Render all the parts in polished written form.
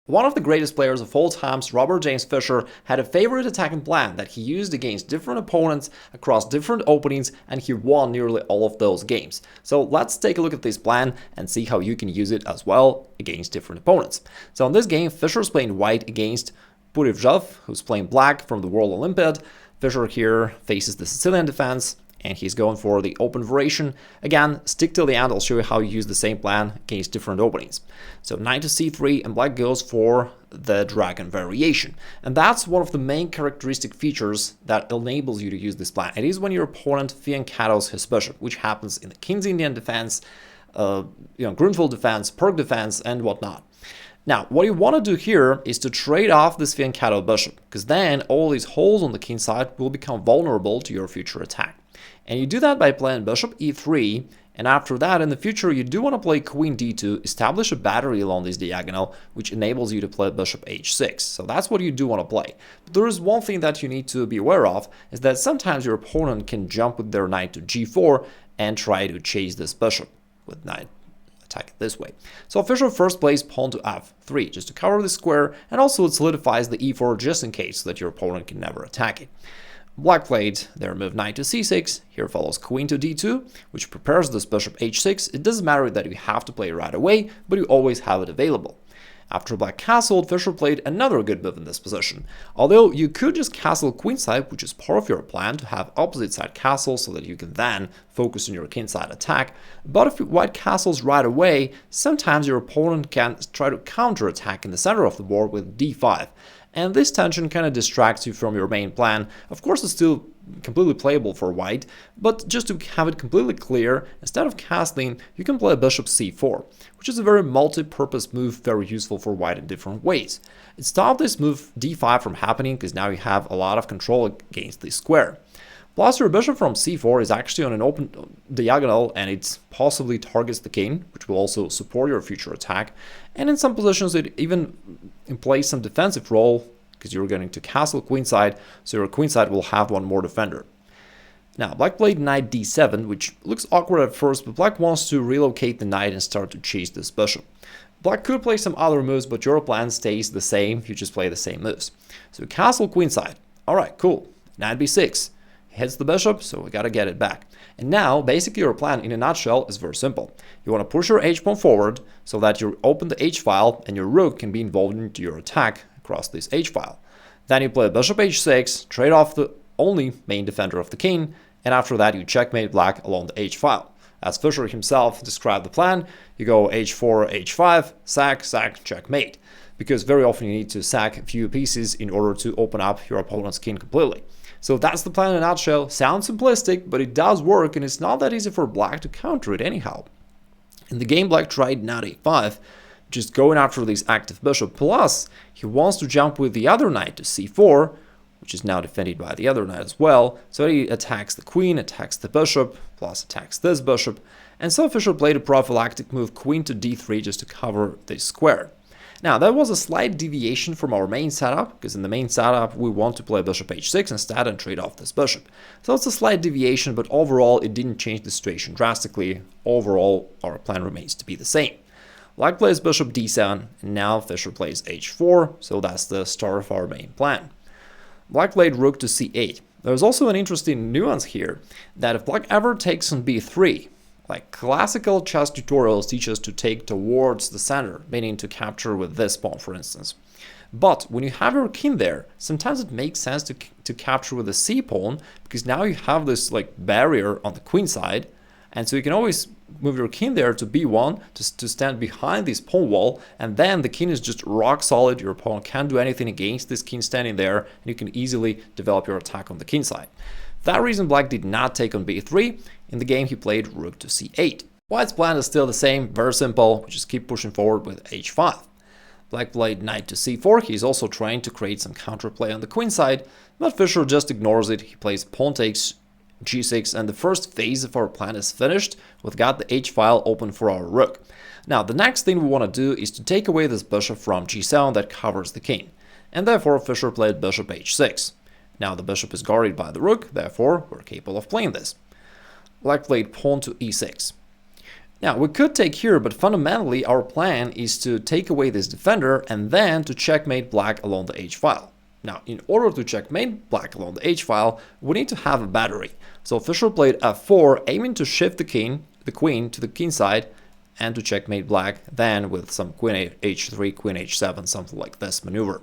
One of the greatest players of all times, Robert James Fischer, had a favorite attacking plan that he used against different opponents across different openings, and he won nearly all of those games. So let's take a look at this plan and see how you can use it as well against different opponents. So in this game, Fischer's playing white against Purivzhov, who's playing black from the World Olympiad. Fischer here faces the Sicilian defense, and he's going for the open variation. Again, stick till the end, I'll show you how you use the same plan against different openings. So knight to c3, and black goes for the dragon variation. And that's one of the main characteristic features that enables you to use this plan. It is when your opponent fianchettoes his bishop, which happens in the King's Indian defense, Grunfeld defense, Perk defense, and whatnot. Now, what you want to do here is to trade off this fianchetto bishop, because then all these holes on the king side will become vulnerable to your future attack. And you do that by playing bishop e3, and after that, in the future, you do want to play queen d2, establish a battery along this diagonal, which enables you to play bishop h6. So that's what you do want to play. But there is one thing that you need to be aware of, is that sometimes your opponent can jump with their knight to g4 and try to chase this bishop with knight. Attack it this way. So Fischer first plays pawn to f3 just to cover the square, and also it solidifies the e4 just in case so that your opponent can never attack it. Black played their move knight to c6, here follows queen to d2, which prepares this bishop h6. It doesn't matter that you have to play right away, but you always have it available. After black castled, Fischer played another good move in this position. Although you could just castle queenside, which is part of your plan to have opposite side castles so that you can then focus on your kingside attack. But if white castles right away, sometimes your opponent can try to counterattack in the center of the board with d5. And this tension kind of distracts you from your main plan. Of course, it's still completely playable for white, but just to have it completely clear, instead of castling, you can play bishop c4, which is a very multi-purpose move, very useful for white in different ways. It stopped this move d5 from happening because now you have a lot of control against this square. Plus, your bishop from c4 is actually on an open diagonal, and it possibly targets the king, which will also support your future attack. And in some positions, it even plays some defensive role, because you're going to castle queenside, so your queenside will have one more defender. Now, black played knight d7, which looks awkward at first, but black wants to relocate the knight and start to chase this bishop. Black could play some other moves, but your plan stays the same, you just play the same moves. So castle queenside. Alright, cool. Knight b6. Hits the bishop, so we gotta get it back. And now, basically your plan in a nutshell is very simple. You want to push your h-pawn forward so that you open the h-file and your rook can be involved into your attack across this h-file. Then you play bishop h6, trade off the only main defender of the king, and after that you checkmate black along the h-file. As Fischer himself described the plan, you go h4, h5, sack, sack, checkmate. Because very often you need to sack a few pieces in order to open up your opponent's king completely. So that's the plan in a nutshell. Sounds simplistic, but it does work, and it's not that easy for black to counter it anyhow. In the game, black tried knight a5, just going after this active bishop, plus he wants to jump with the other knight to c4, which is now defended by the other knight as well, so he attacks the queen, attacks the bishop, plus attacks this bishop, and so Fischer played a prophylactic move queen to d3 just to cover this square. Now, that was a slight deviation from our main setup, because in the main setup we want to play bishop h6 instead and trade off this bishop. So it's a slight deviation, but overall it didn't change the situation drastically. Overall, our plan remains to be the same. Black plays bishop d7, and now Fischer plays h4, so that's the start of our main plan. Black played rook to c8. There's also an interesting nuance here, that if black ever takes on b3, like classical chess tutorials teach us to take towards the center, meaning to capture with this pawn, for instance. But when you have your king there, sometimes it makes sense to capture with the c pawn, because now you have this like barrier on the queen side, and so you can always move your king there to b1 to stand behind this pawn wall, and then the king is just rock solid. Your opponent can't do anything against this king standing there, and you can easily develop your attack on the king side. For that reason, black did not take on b3. In the game, he played rook to c8. White's plan is still the same, very simple. We just keep pushing forward with h5. Black played knight to c4. He's also trying to create some counterplay on the queen side, but Fischer just ignores it. He plays pawn takes g6, and the first phase of our plan is finished. We've got the h-file open for our rook. Now, the next thing we want to do is to take away this bishop from g7 that covers the king, and therefore Fischer played bishop h6. Now the bishop is guarded by the rook, therefore we're capable of playing this. Black played pawn to e6. Now, we could take here, but fundamentally our plan is to take away this defender and then to checkmate black along the h-file. Now, in order to checkmate black along the h-file, we need to have a battery. So Fischer played f4, aiming to shift the queen to the king side and to checkmate black, then with some queen h3, queen h7, something like this maneuver.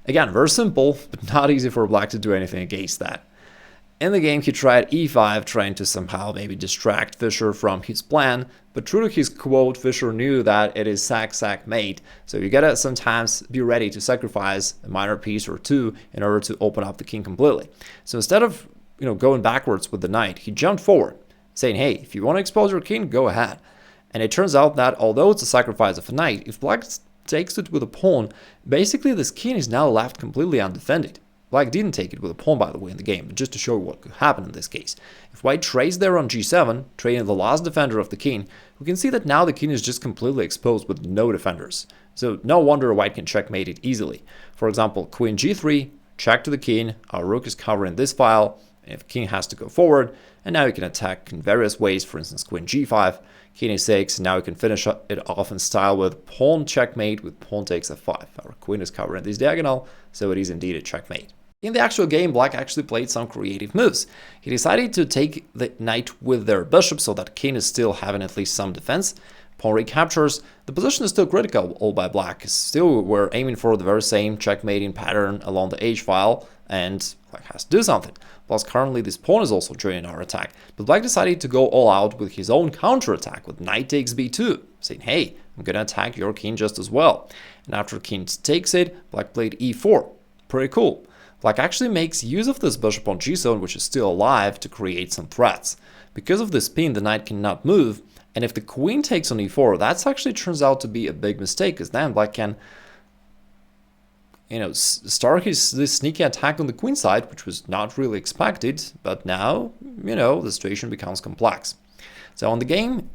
Again, very simple, but not easy for black to do anything against that. In the game, he tried e5, trying to somehow maybe distract Fischer from his plan, but true to his quote, Fischer knew that it is sack mate, so you gotta sometimes be ready to sacrifice a minor piece or two in order to open up the king completely. So instead of going backwards with the knight, he jumped forward, saying, hey, if you want to expose your king, go ahead. And it turns out that although it's a sacrifice of a knight, if black takes it with a pawn, basically this king is now left completely undefended. Black didn't take it with a pawn, by the way, in the game, but just to show you what could happen in this case. If white trades there on g7, trading the last defender of the king, we can see that now the king is just completely exposed with no defenders. So no wonder white can checkmate it easily. For example, queen g3, check to the king, our rook is covering this file, and if king has to go forward, and now you can attack in various ways, for instance, queen g5, king a6, and now you can finish it off in style with pawn checkmate with pawn takes f5. Our queen is covering this diagonal, so it is indeed a checkmate. In the actual game, black actually played some creative moves. He decided to take the knight with their bishop so that king is still having at least some defense. Pawn recaptures. The position is still critical all by black. Still, we're aiming for the very same checkmating pattern along the h-file, and black has to do something. Plus, currently this pawn is also joining our attack. But black decided to go all out with his own counterattack with knight takes b2, saying, hey, I'm gonna attack your king just as well. And after king takes it, black played e4. Pretty cool. Black actually makes use of this bishop on g7, which is still alive, to create some threats. Because of this pin, the knight cannot move, and if the queen takes on e4, that actually turns out to be a big mistake, because then black can start this sneaky attack on the queen side, which was not really expected, but now, the situation becomes complex. So on the game,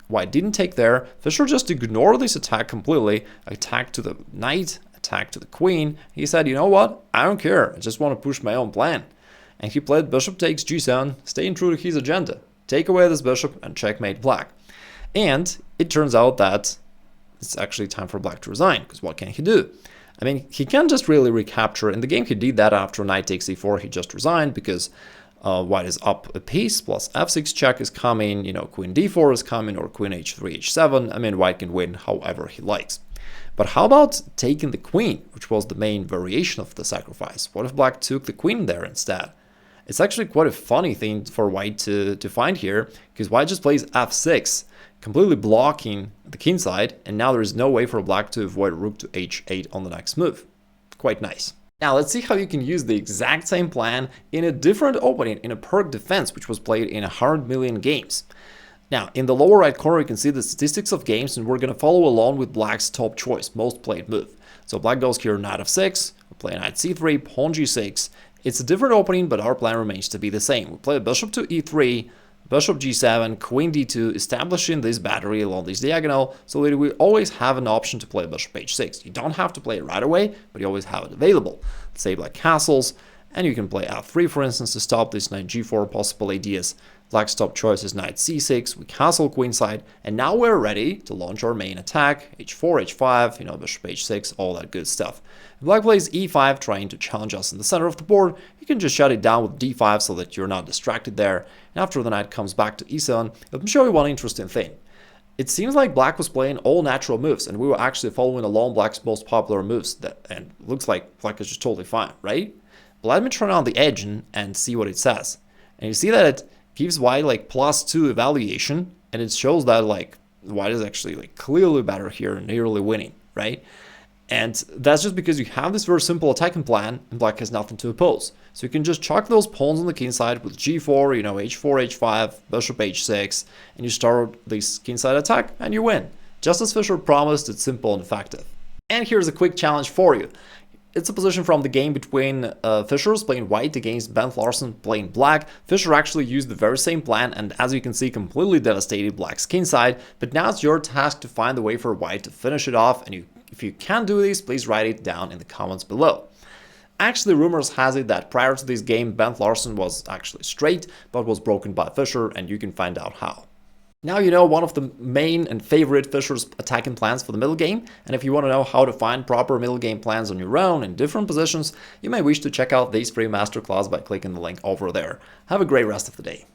white didn't take there. Fischer just ignored this attack completely, attack to the knight, attack to the queen. He said, you know what, I don't care, I just want to push my own plan. And he played bishop takes g7, staying true to his agenda. Take away this bishop and checkmate black. And it turns out that it's actually time for black to resign, because what can he do? I mean, he can't just really recapture. In the game, he did that after knight takes e4, he just resigned, because white is up a piece, plus f6 check is coming, queen d4 is coming, or queen h3, h7. I mean, white can win however he likes. But how about taking the queen, which was the main variation of the sacrifice? What if black took the queen there instead? It's actually quite a funny thing for white to find here, because white just plays f6, completely blocking the king side, and now there is no way for black to avoid rook to h8 on the next move. Quite nice. Now let's see how you can use the exact same plan in a different opening in a perk defense, which was played in 100 million games. Now, in the lower right corner, you can see the statistics of games, and we're going to follow along with black's top choice, most played move. So black goes here, knight f6, we play knight c3, pawn g6. It's a different opening, but our plan remains to be the same. We play bishop to e3, bishop g7, queen d2, establishing this battery along this diagonal, so that we always have an option to play bishop h6. You don't have to play it right away, but you always have it available. Let's say black castles, and you can play f3, for instance, to stop this knight g4 possible ideas. Black's top choice is knight c6, we castle queenside, and now we're ready to launch our main attack, h4, h5, bishop h6, all that good stuff. If black plays e5, trying to challenge us in the center of the board, you can just shut it down with d5 so that you're not distracted there, and after the knight comes back to e7, let me show you one interesting thing. It seems like black was playing all natural moves, and we were actually following along black's most popular moves, and looks like black is just totally fine, right? But let me turn on the edge and see what it says. And you see that it gives white +2 evaluation, and it shows that white is actually clearly better here and nearly winning, right? And that's just because you have this very simple attacking plan and black has nothing to oppose. So you can just chuck those pawns on the king side with g4, h4, h5, bishop h6, and you start this king side attack and you win. Just as Fischer promised, it's simple and effective. And here's a quick challenge for you. It's a position from the game between Fischer's playing white against Ben Larsen playing black. Fischer actually used the very same plan and, as you can see, completely devastated black's king side. But now it's your task to find the way for white to finish it off, and if you can't do this, please write it down in the comments below. Actually, rumors has it that prior to this game, Ben Larsen was actually straight, but was broken by Fischer, and you can find out how. Now you know one of the main and favorite Fischer's attacking plans for the middle game, and if you want to know how to find proper middle game plans on your own in different positions, you may wish to check out this free masterclass by clicking the link over there. Have a great rest of the day.